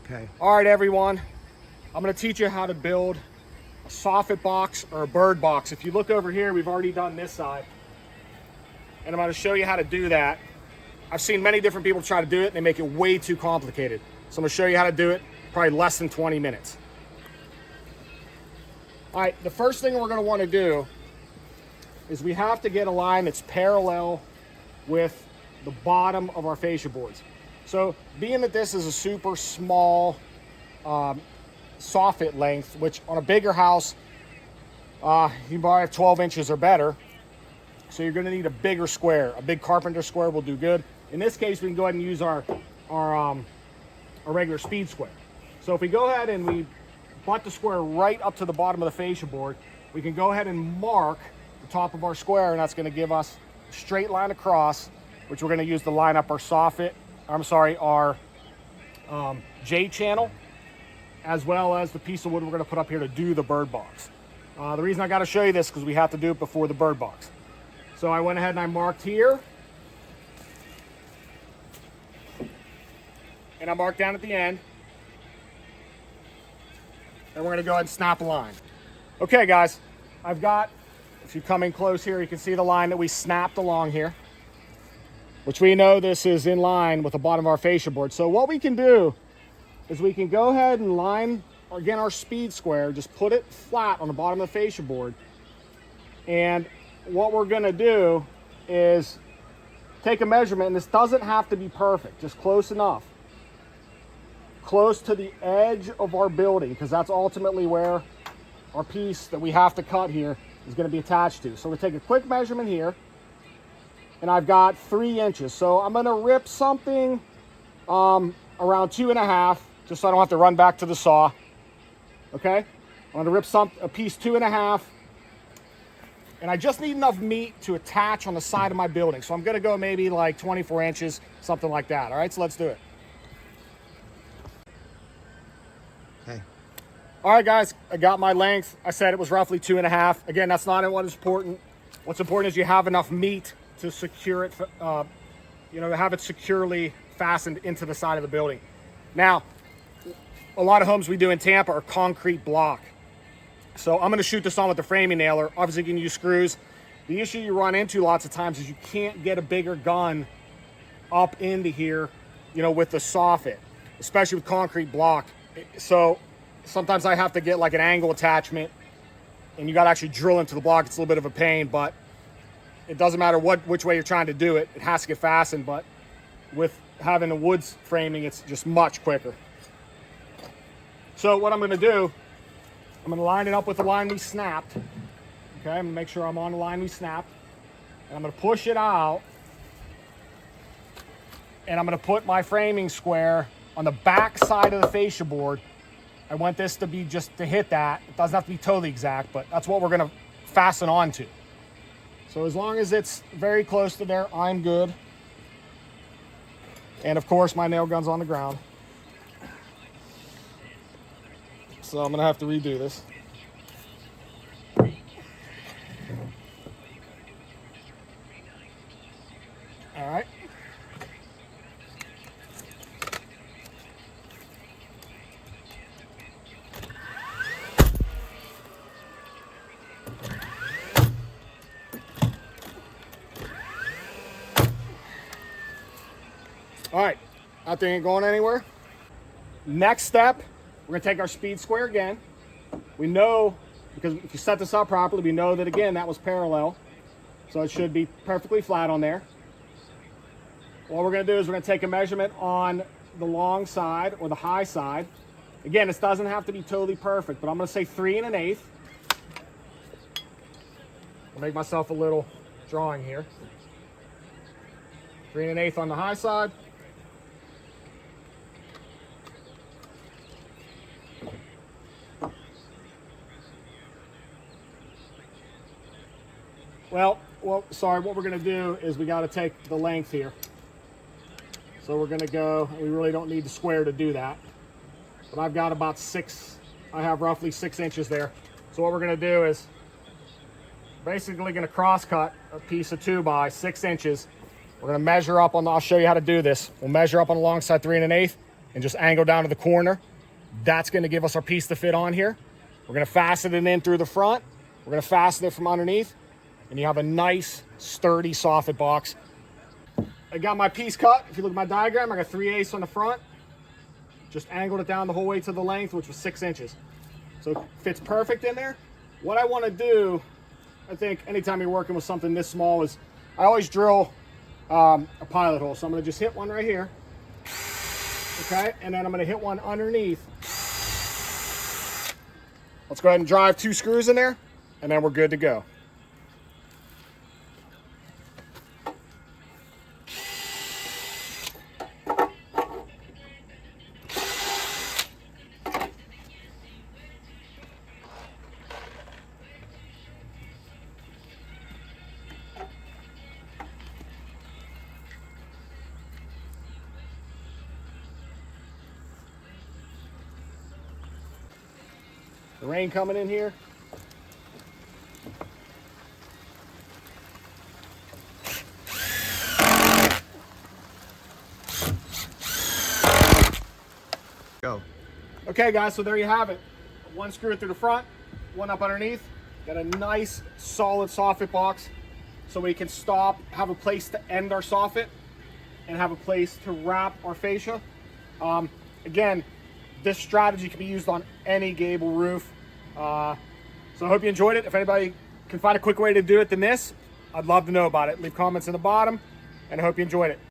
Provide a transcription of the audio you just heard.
Okay. All right, everyone. I'm going to teach you how to build a soffit box or a bird box. If you look over here, we've already done this side. And I'm going to show you how to do that. I've seen many different people try to do it and they make it way too complicated. So I'm going to show you how to do it, probably less than 20 minutes. All right, the first thing we're going to want to do is we have to get a line that's parallel with the bottom of our fascia boards. So being that this is a super small soffit length, which on a bigger house, you probably have 12 inches or better. So you're gonna need a bigger square. A big carpenter square will do good. In this case, we can go ahead and use our regular speed square. So if we go ahead and we butt the square right up to the bottom of the fascia board, we can go ahead and mark the top of our square, and that's gonna give us a straight line across, which we're gonna use to line up our soffit, our J channel, as well as the piece of wood we're gonna put up here to do the bird box. The reason I gotta show you this is because we have to do it before the bird box. So I went ahead and I marked here, and I marked down at the end, and we're gonna go ahead and snap a line. Okay guys, I've got, if you come in close here, you can see the line that we snapped along here, which we know this is in line with the bottom of our fascia board. So what we can do is we can go ahead and line, again, our speed square, just put it flat on the bottom of the fascia board. And what we're gonna do is take a measurement, and this doesn't have to be perfect, just close enough. Close to the edge of our building, because that's ultimately where our piece that we have to cut here is gonna be attached to. So we're gonna take a quick measurement here, and I've got 3 inches. So I'm gonna rip something around 2.5, just so I don't have to run back to the saw. Okay, I'm gonna rip a piece 2.5, and I just need enough meat to attach on the side of my building. So I'm gonna go maybe like 24 inches, something like that. All right, so let's do it. Okay. All right, guys, I got my length. I said it was roughly 2.5. Again, that's not what is important. What's important is you have enough meat to secure it, have it securely fastened into the side of the building. Now, a lot of homes we do in Tampa are concrete block. So I'm gonna shoot this on with the framing nailer. Obviously you can use screws. The issue you run into lots of times is you can't get a bigger gun up into here, with the soffit, especially with concrete block. So sometimes I have to get like an angle attachment, and you gotta actually drill into the block. It's a little bit of a pain, but it doesn't matter which way you're trying to do it. It has to get fastened, but with having the wood framing, it's just much quicker. So what I'm gonna do, I'm gonna line it up with the line we snapped. Okay, I'm gonna make sure I'm on the line we snapped. And I'm gonna push it out. And I'm gonna put my framing square on the back side of the fascia board. I want this to be just to hit that. It doesn't have to be totally exact, but that's what we're gonna fasten onto. So as long as it's very close to there, I'm good. And of course, my nail gun's on the ground. So I'm gonna have to redo this. All right. All right, that thing ain't going anywhere. Next step, we're gonna take our speed square again. We know, because if you set this up properly, we know that again, that was parallel. So it should be perfectly flat on there. What we're gonna do is we're gonna take a measurement on the long side or the high side. Again, this doesn't have to be totally perfect, but I'm gonna say 3 1/8. I'll make myself a little drawing here. 3 1/8 on the high side. Well, sorry, what we're gonna do is we gotta take the length here. So we're gonna go, we really don't need the square to do that. But I've got about I have roughly 6 inches there. So what we're gonna do is basically gonna cross cut a piece of 2 by 6 inches. We're gonna measure up on I'll show you how to do this. We'll measure up on the long side 3 1/8. and just angle down to the corner. That's going to give us our piece to fit on here. We're going to fasten it in through the front. We're going to fasten it from underneath, and you have a nice, sturdy soffit box. I got my piece cut. If you look at my diagram, I got 3/8 on the front. Just angled it down the whole way to the length, which was 6 inches. So it fits perfect in there. What I want to do, I think anytime you're working with something this small, is I always drill a pilot hole. So I'm going to just hit one right here. Okay, and then I'm going to hit one underneath. Let's go ahead and drive 2 screws in there, and then we're good to go. The rain coming in here. Go. Okay guys, so there you have it. 1 screw through the front, 1 up underneath. Got a nice solid soffit box so we can stop, have a place to end our soffit and have a place to wrap our fascia. Again, this strategy can be used on any gable roof. So I hope you enjoyed it. If anybody can find a quick way to do it than this, I'd love to know about it. Leave comments in the bottom, and I hope you enjoyed it.